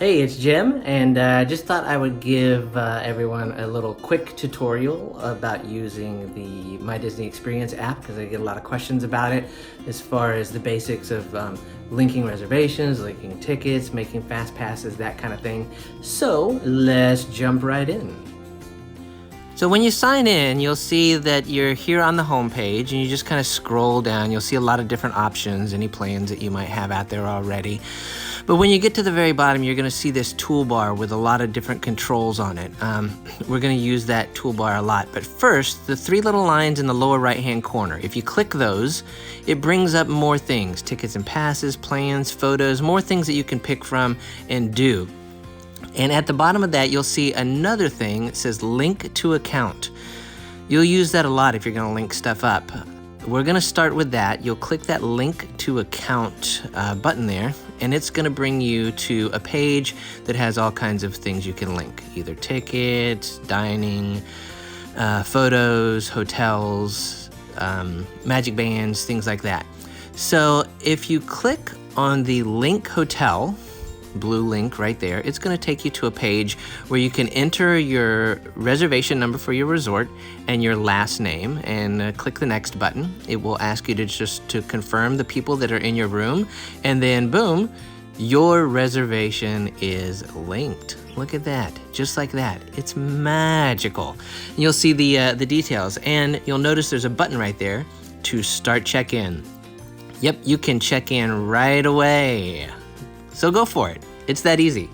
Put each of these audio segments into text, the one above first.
Hey, it's Jim, and just thought I would give everyone a little quick tutorial about using the My Disney Experience app because I get a lot of questions about it as far as the basics of linking reservations, linking tickets, making fast passes, that kind of thing. So let's jump right in. So when you sign in, you'll see that you're here on the home page and you just kind of scroll down. You'll see a lot of different options, any plans that you might have out there already. But when you get to the very bottom, you're going to see this toolbar with a lot of different controls on it. We're going to use that toolbar a lot. But first, the three little lines in the lower right-hand corner. If you click those, it brings up more things. Tickets and passes, plans, photos, more things that you can pick from and do. And at the bottom of that, you'll see another thing that says Link to Account. You'll use that a lot if you're going to link stuff up. We're going to start with that. You'll click that Link to Account button there, and it's going to bring you to a page that has all kinds of things you can link, either tickets, dining, photos, hotels, magic bands, things like that. So if you click on the Link Hotel, blue link right there, it's going to take you to a page where you can enter your reservation number for your resort and your last name and click the next button. It will ask you to confirm the people that are in your room, and then boom, your reservation is linked. Look at that, just like that. It's magical. And you'll see the details, and you'll notice there's a button right there to start check-in. Yep, you can check in right away. So go for it. It's that easy.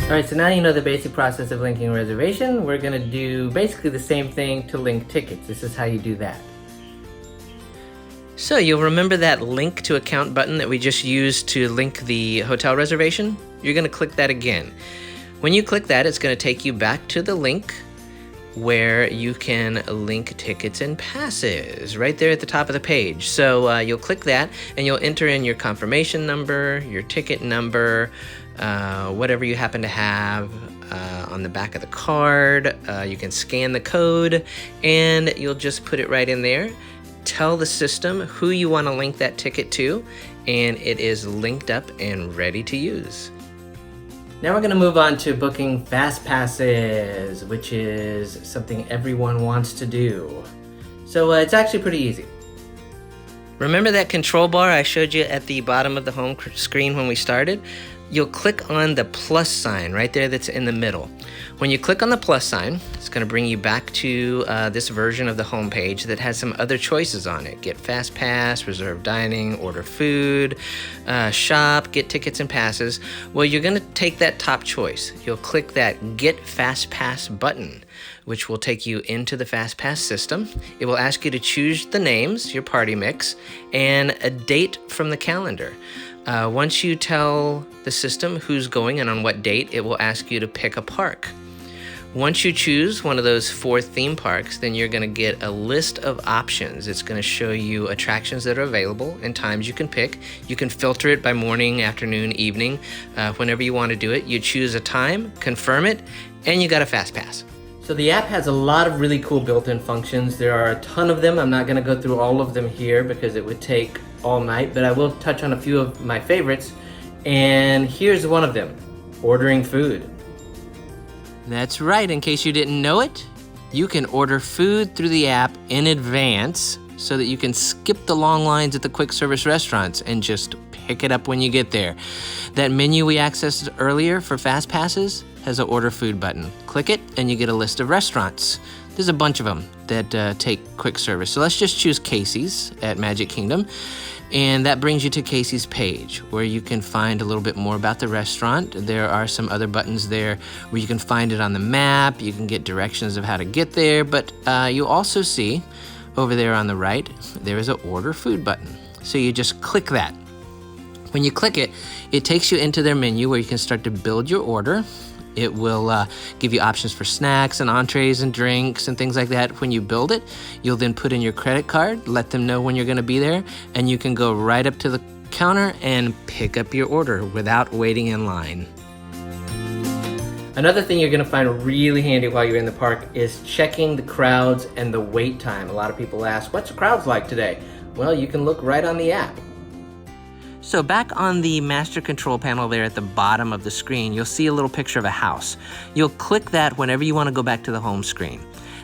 All right, so now you know the basic process of linking a reservation. We're gonna do basically the same thing to link tickets. This is how you do that. So you'll remember that Link to Account button that we just used to link the hotel reservation? You're gonna click that again. When you click that, it's gonna take you back to the link where you can link tickets and passes right there at the top of the page. So you'll click that and you'll enter in your confirmation number, your ticket number, whatever you happen to have on the back of the card. You can scan the code and you'll just put it right in there. Tell the system who you want to link that ticket to, and it is linked up and ready to use. Now we're going to move on to booking fast passes, which is something everyone wants to do. So it's actually pretty easy. Remember that control bar I showed you at the bottom of the home screen when we started? You'll click on the plus sign right there that's in the middle. When you click on the plus sign, it's going to bring you back to this version of the home page that has some other choices on it. Get Fast Pass, reserve dining, order food, shop, get tickets and passes. Well, you're going to take that top choice. You'll click that Get Fast Pass button, which will take you into the Fast Pass system. It will ask you to choose the names, your party mix, and a date from the calendar. Once you tell the system who's going and on what date, it will ask you to pick a park. Once you choose one of those 4 theme parks, then you're going to get a list of options. It's going to show you attractions that are available and times you can pick. You can filter it by morning, afternoon, evening, whenever you want to do it. You choose a time, confirm it, and you got a Fast Pass. So the app has a lot of really cool built-in functions. There are a ton of them. I'm not going to go through all of them here because it would take all night, but I will touch on a few of my favorites. And here's one of them, ordering food. That's right, in case you didn't know it, you can order food through the app in advance so that you can skip the long lines at the quick service restaurants and just pick it up when you get there. That menu we accessed earlier for Fast Passes has an order food button. Click it and you get a list of restaurants. There's a bunch of them that take quick service. So let's just choose Casey's at Magic Kingdom. And that brings you to Casey's page where you can find a little bit more about the restaurant. There are some other buttons there where you can find it on the map. You can get directions of how to get there. But you also see over there on the right, there is an order food button. So you just click that. When you click it, it takes you into their menu where you can start to build your order. It will give you options for snacks and entrees and drinks and things like that. When you build it, you'll then put in your credit card, let them know when you're going to be there, and you can go right up to the counter and pick up your order without waiting in line. Another thing you're going to find really handy while you're in the park is checking the crowds and the wait time. A lot of people ask, what's the crowds like today? Well, you can look right on the app. So back on the master control panel there at the bottom of the screen, you'll see a little picture of a house. You'll click that whenever you want to go back to the home screen.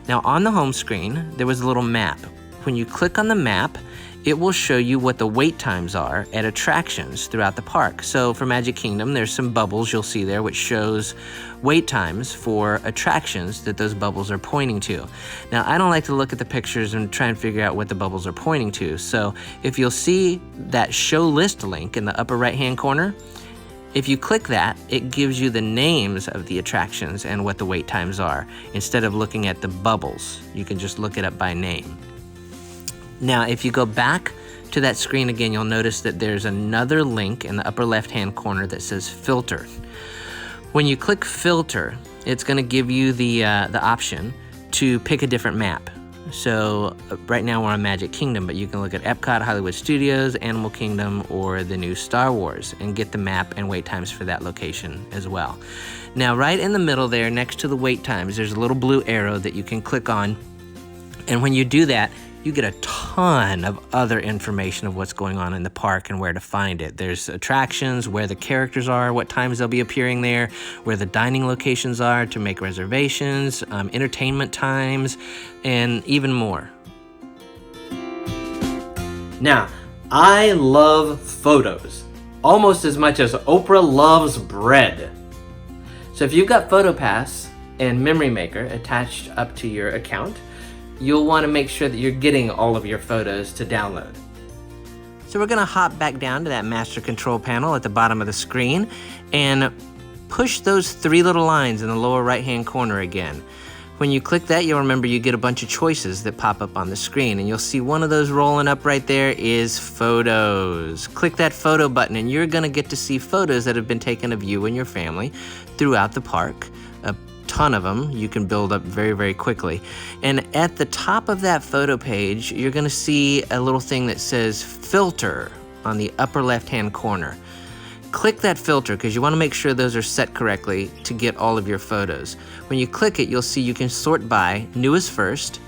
Now on the home screen, there was a little map. When you click on the map, it will show you what the wait times are at attractions throughout the park. So for Magic Kingdom, there's some bubbles you'll see there which shows wait times for attractions that those bubbles are pointing to. Now, I don't like to look at the pictures and try and figure out what the bubbles are pointing to. So if you'll see that show list link in the upper right-hand corner, if you click that, it gives you the names of the attractions and what the wait times are. Instead of looking at the bubbles, you can just look it up by name. Now, if you go back to that screen again, you'll notice that there's another link in the upper left-hand corner that says Filter. When you click Filter, it's going to give you the option to pick a different map. So right now we're on Magic Kingdom, but you can look at Epcot, Hollywood Studios, Animal Kingdom, or the new Star Wars and get the map and wait times for that location as well. Now, right in the middle there, next to the wait times, there's a little blue arrow that you can click on. And when you do that, you get a ton of other information of what's going on in the park and where to find it. There's attractions, where the characters are, what times they'll be appearing there, where the dining locations are to make reservations, entertainment times, and even more. Now, I love photos almost as much as Oprah loves bread. So if you've got PhotoPass and Memory Maker attached up to your account, you'll want to make sure that you're getting all of your photos to download. So we're going to hop back down to that master control panel at the bottom of the screen and push those three little lines in the lower right-hand corner again. When you click that, you'll remember you get a bunch of choices that pop up on the screen, and you'll see one of those rolling up right there is Photos. Click that photo button and you're going to get to see photos that have been taken of you and your family throughout the park. Ton of them you can build up very, very quickly. And at the top of that photo page, you're going to see a little thing that says Filter on the upper left-hand corner. Click that filter because you want to make sure those are set correctly to get all of your photos. When you click it, you'll see you can sort by newest first,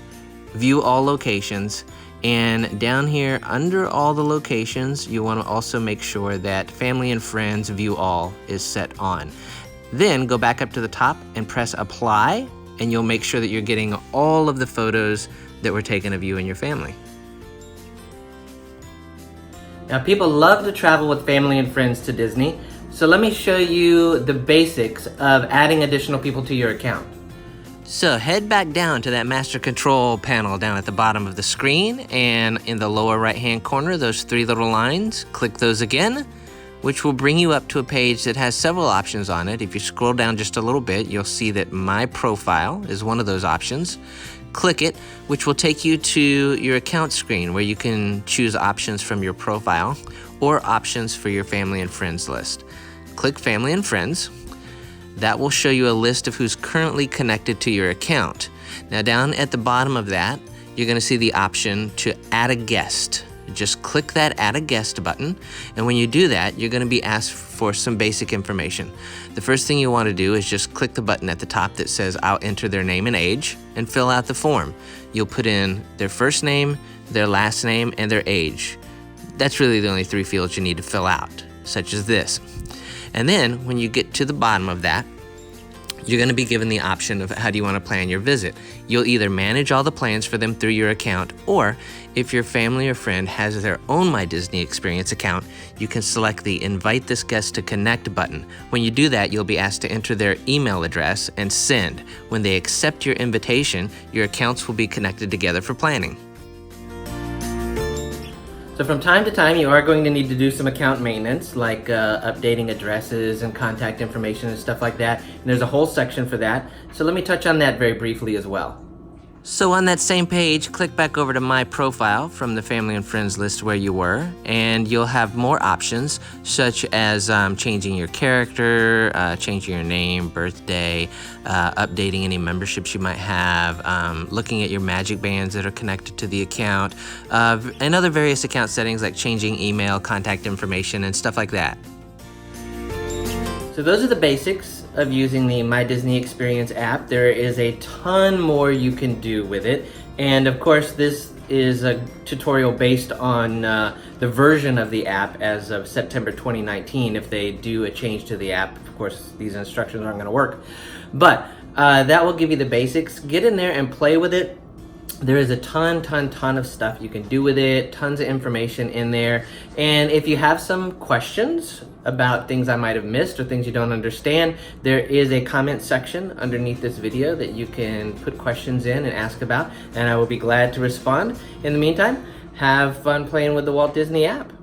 view all locations, and down here under all the locations, you want to also make sure that family and friends view all is set on. Then go back up to the top and press apply, and you'll make sure that you're getting all of the photos that were taken of you and your family. Now, people love to travel with family and friends to Disney, so let me show you the basics of adding additional people to your account. So head back down to that master control panel down at the bottom of the screen, and in the lower right-hand corner, those three little lines, click those again, which will bring you up to a page that has several options on it. If you scroll down just a little bit, you'll see that My Profile is one of those options. Click it, which will take you to your account screen where you can choose options from your profile or options for your family and friends list. Click Family and Friends. That will show you a list of who's currently connected to your account. Now, down at the bottom of that, you're going to see the option to add a guest. Just click that Add a Guest button, and when you do that, you're going to be asked for some basic information. The first thing you want to do is just click the button at the top that says I'll enter their name and age and fill out the form. You'll put in their first name, their last name, and their age. That's really the only three fields you need to fill out, such as this. And then when you get to the bottom of that, you're going to be given the option of how do you want to plan your visit. You'll either manage all the plans for them through your account, or if your family or friend has their own My Disney Experience account, you can select the Invite this guest to connect button. When you do that, you'll be asked to enter their email address and send. When they accept your invitation, your accounts will be connected together for planning. So from time to time, you are going to need to do some account maintenance, like updating addresses and contact information and stuff like that. And there's a whole section for that. So let me touch on that very briefly as well. So on that same page, click back over to My Profile from the family and friends list where you were, and you'll have more options such as changing your character, changing your name, birthday, updating any memberships you might have, looking at your magic bands that are connected to the account, and other various account settings like changing email, contact information, and stuff like that. So those are the basics of using the My Disney Experience app. There is a ton more you can do with it. And of course, this is a tutorial based on the version of the app as of September 2019. If they do a change to the app, of course, these instructions aren't going to work. But that will give you the basics. Get in there and play with it. There is a ton of stuff you can do with it, tons of information in there. And if you have some questions about things I might have missed or things you don't understand, there is a comment section underneath this video that you can put questions in and ask about, and I will be glad to respond. In the meantime, have fun playing with the Walt Disney app.